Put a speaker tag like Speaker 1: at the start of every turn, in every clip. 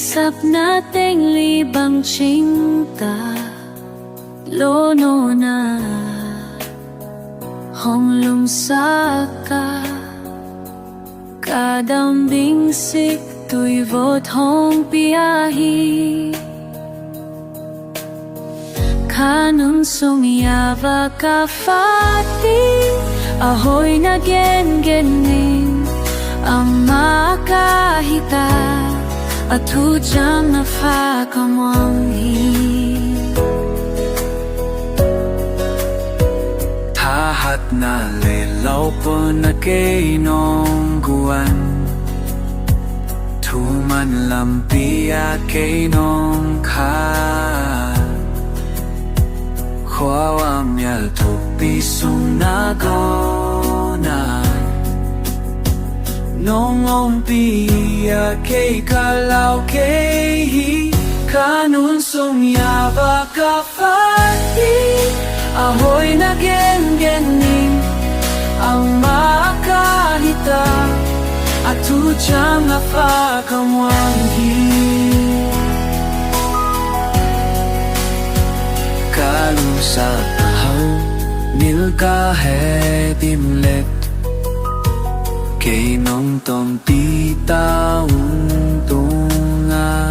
Speaker 1: Usap nating libang cinta, lono na hong lumsaka, kadambing sik tuy vot hong piahi, kanun sumiyava ka fati, ahoy na gen-gening ang makahita, at hudyang nafakamwanghi.
Speaker 2: Tahat na lilaw po na kay nong guwan, tuman lampia kay nong ka, huawam yal tupisong nagona, nong ompia kay kalaw kay hi, kanun sumyaba ka fati, ahoy na gen-gening ang makahita, at hudyang nafakamwanghi. Kalusap hang nilkahe dimlet, kay nong tom titaong tunga,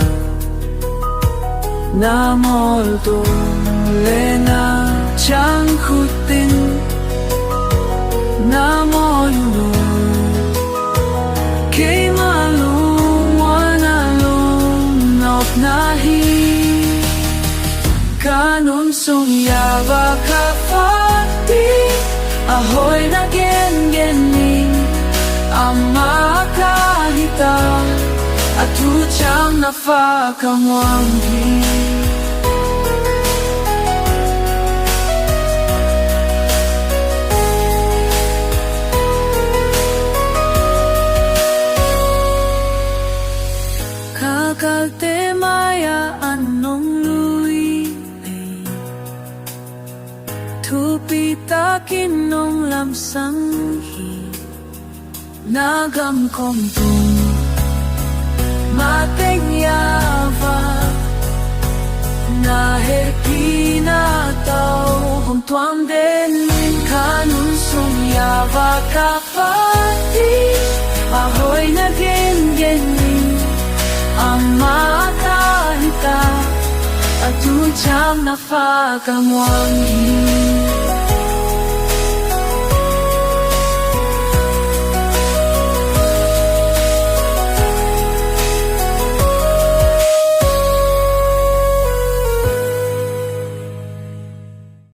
Speaker 2: namoltong lena chang kutin, namolno kay malung wanalung nop nahi, kanun sumyaba ka fati, ahoy na gen-gening ang makahita, at hudyang nafakamwanghi.
Speaker 1: Kakalte maya anong lui, tupitakin nong lamsanghi, nagam kong tung mateng yava, nahepi na tao hong tuang denin, kanun sumyava ka fati, ahoy na gen-gening ang makahita, at hudyang nafakamwanghi.